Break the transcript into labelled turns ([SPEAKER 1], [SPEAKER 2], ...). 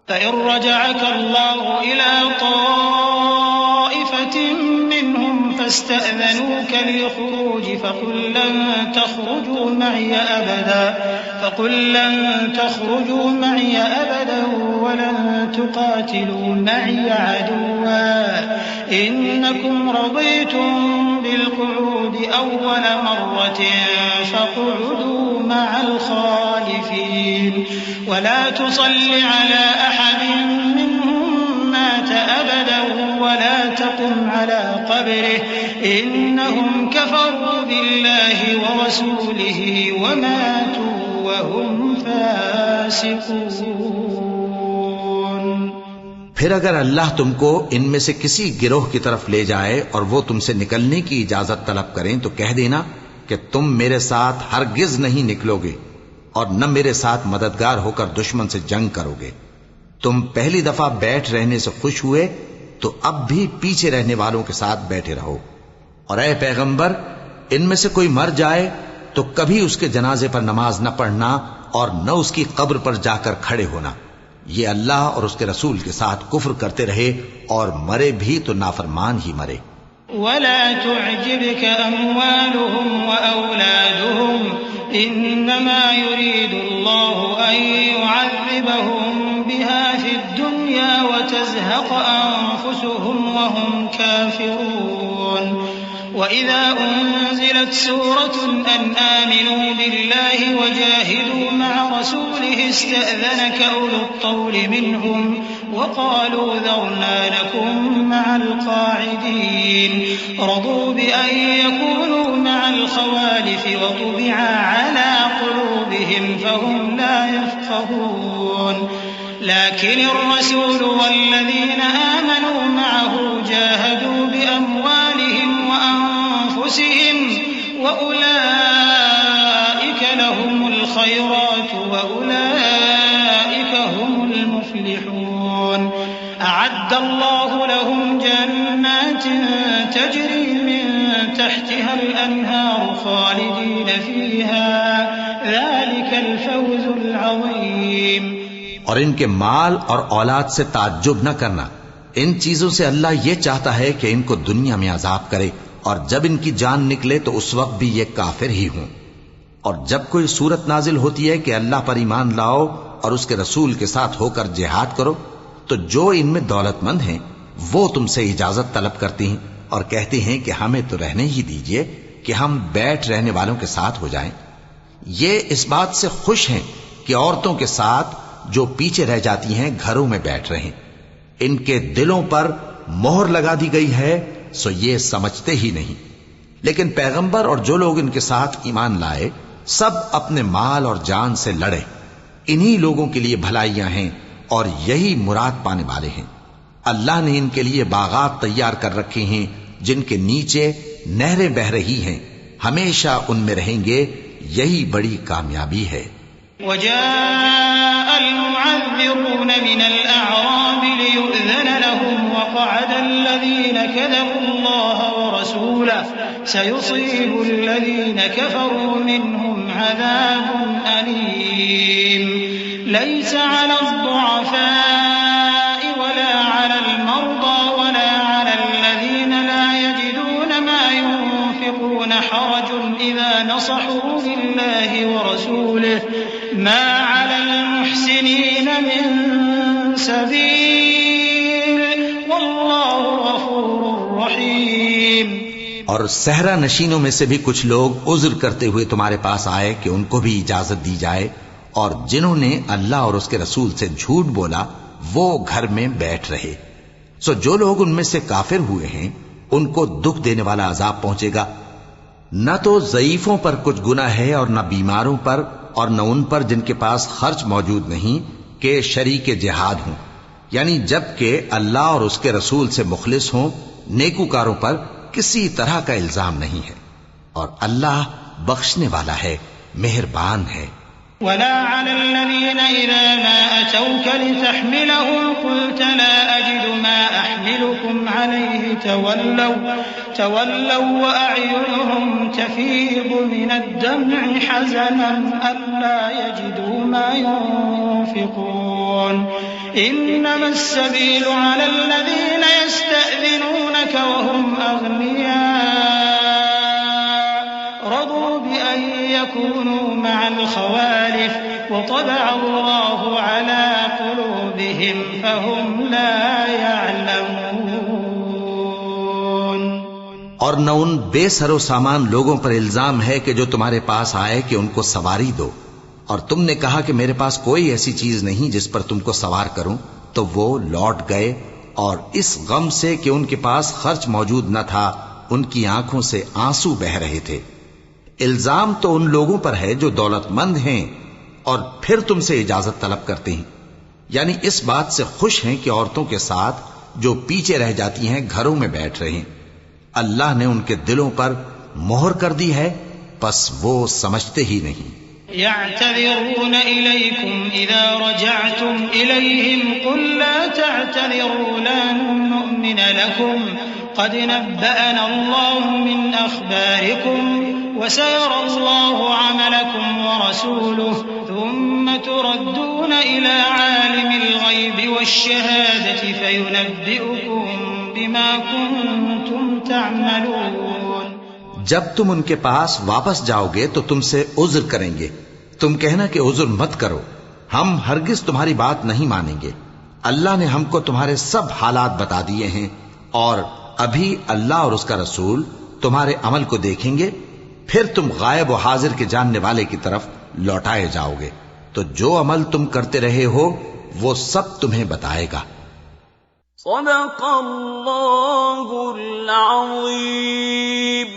[SPEAKER 1] فإن رجعك الله إلى طائفة منهم فاستأذنوك للخروج فقل لن تخرجوا معي أبدا ولن تقاتلوا معي عدوا إنكم رضيتم بالقعود أول مرة فاقعدوا مع الخالفين ولا تصل على أحد منهم مات أبدا ولا تقم على قبره إنهم كفروا بالله ورسوله وماتوا وهم فاسقون۔
[SPEAKER 2] پھر اگر اللہ تم کو ان میں سے کسی گروہ کی طرف لے جائے اور وہ تم سے نکلنے کی اجازت طلب کریں تو کہہ دینا کہ تم میرے ساتھ ہرگز نہیں نکلو گے اور نہ میرے ساتھ مددگار ہو کر دشمن سے جنگ کرو گے۔ تم پہلی دفعہ بیٹھ رہنے سے خوش ہوئے تو اب بھی پیچھے رہنے والوں کے ساتھ بیٹھے رہو، اور اے پیغمبر ان میں سے کوئی مر جائے تو کبھی اس کے جنازے پر نماز نہ پڑھنا اور نہ اس کی قبر پر جا کر کھڑے ہونا۔ یہ اللہ اور اس کے رسول کے ساتھ کفر کرتے رہے اور مرے بھی تو نافرمان ہی مرے۔
[SPEAKER 1] ولا تعجبك أموالهم وأولادهم إنما يريد الله أن يعذبهم بها في الدنيا وتزهق أنفسهم وهم كافرون وإذا أنزلت سورة أن آمنوا بالله وجاهدوا مع رسوله استأذنك أولو الطول منهم وقالوا ذرنا لكم مع القاعدين رضوا بأن يكونوا مع الخوالف وطبع على قلوبهم فهم لا يفقهون لكن الرسول والذين آمنوا معه جاهدوا بأموالهم وأنفسهم وأولئك لهم الخيرات وأولئك هم المفلحون أعد الله لهم جنات تجري من تحتها الأنهار خالدين فيها ذلك الفوز العظيم۔
[SPEAKER 2] اور ان کے مال اور اولاد سے تعجب نہ کرنا، ان چیزوں سے اللہ یہ چاہتا ہے کہ ان کو دنیا میں عذاب کرے اور جب ان کی جان نکلے تو اس وقت بھی یہ کافر ہی ہوں۔ اور جب کوئی صورت نازل ہوتی ہے کہ اللہ پر ایمان لاؤ اور اس کے رسول کے ساتھ ہو کر جہاد کرو تو جو ان میں دولت مند ہیں وہ تم سے اجازت طلب کرتی ہیں اور کہتے ہیں کہ ہمیں تو رہنے ہی دیجئے کہ ہم بیٹھ رہنے والوں کے ساتھ ہو جائیں۔ یہ اس بات سے خوش ہیں کہ عورتوں کے ساتھ جو پیچھے رہ جاتی ہیں گھروں میں بیٹھ رہیں۔ ان کے دلوں پر مہر لگا دی گئی ہے سو یہ سمجھتے ہی نہیں۔ لیکن پیغمبر اور جو لوگ ان کے ساتھ ایمان لائے سب اپنے مال اور جان سے لڑے، انہی لوگوں کے لیے بھلائیاں ہیں اور یہی مراد پانے والے ہیں۔ اللہ نے ان کے لیے باغات تیار کر رکھے ہیں جن کے نیچے نہریں بہ رہی ہیں، ہمیشہ ان میں رہیں گے، یہی بڑی کامیابی ہے۔
[SPEAKER 1] وجاء المعذرون من الأعراب ليؤذن لهم وقعد الذين كذبوا الله ورسوله سيصيب الذين كفروا منهم عذاب أليم ليس على الضعفاء ولا على المرضى ولا على الذين لا يجدون ما ينفقون حرج إذا نصحوا لله ورسوله ما على المحسنين من سبيل والله غفور رحيم۔
[SPEAKER 2] اور صحرا نشینوں میں سے بھی کچھ لوگ عذر کرتے ہوئے تمہارے پاس آئے کہ ان کو بھی اجازت دی جائے، اور جنہوں نے اللہ اور اس کے رسول سے جھوٹ بولا وہ گھر میں بیٹھ رہے۔ سو جو لوگ ان میں سے کافر ہوئے ہیں ان کو دکھ دینے والا عذاب پہنچے گا۔ نہ تو ضعیفوں پر کچھ گناہ ہے اور نہ بیماروں پر اور نہ ان پر جن کے پاس خرچ موجود نہیں کہ شریک جہاد ہوں، یعنی جب کہ اللہ اور اس کے رسول سے مخلص ہوں، نیکوکاروں پر کسی طرح کا الزام نہیں ہے، اور اللہ بخشنے والا ہے، مہربان ہے۔
[SPEAKER 1] ولا على الذين إذا ما أتوك لتحملهم قلت لا أجد ما أحملكم عليه تولوا وأعينهم تفيض من الدمع حزنا ألا يجدوا ما ينفقون إنما السبيل على الذين يستأذنونك وهم أغنياء رضوا بأن يكونوا مع الخوالف وطبع الله على قلوبهم فهم لا يعلمون.
[SPEAKER 2] اور نہ ان بے سر و سامان لوگوں پر الزام ہے کہ جو تمہارے پاس آئے کہ ان کو سواری دو، اور تم نے کہا کہ میرے پاس کوئی ایسی چیز نہیں جس پر تم کو سوار کروں، تو وہ لوٹ گئے اور اس غم سے کہ ان کے پاس خرچ موجود نہ تھا ان کی آنکھوں سے آنسو بہ رہے تھے. الزام تو ان لوگوں پر ہے جو دولت مند ہیں اور پھر تم سے اجازت طلب کرتے ہیں، یعنی اس بات سے خوش ہیں کہ عورتوں کے ساتھ جو پیچھے رہ جاتی ہیں گھروں میں بیٹھ رہے ہیں. اللہ نے ان کے دلوں پر مہر کر دی ہے، پس وہ سمجھتے ہی نہیں.
[SPEAKER 1] يعتذرون إليكم إذا رجعتم إليهم قل لا تعتذروا لن نؤمن لكم قد نبأنا الله من أخباركم وسيرى الله عملكم ورسوله ثم تردون إلى عالم الغيب والشهادة فينبئكم بما كنتم تعملون.
[SPEAKER 2] جب تم ان کے پاس واپس جاؤ گے تو تم سے عذر کریں گے، تم کہنا کہ عذر مت کرو، ہم ہرگز تمہاری بات نہیں مانیں گے. اللہ نے ہم کو تمہارے سب حالات بتا دیے ہیں، اور ابھی اللہ اور اس کا رسول تمہارے عمل کو دیکھیں گے، پھر تم غائب و حاضر کے جاننے والے کی طرف لوٹائے جاؤ گے، تو جو عمل تم کرتے رہے ہو وہ سب تمہیں بتائے گا.
[SPEAKER 3] صدق اللہ العظیم.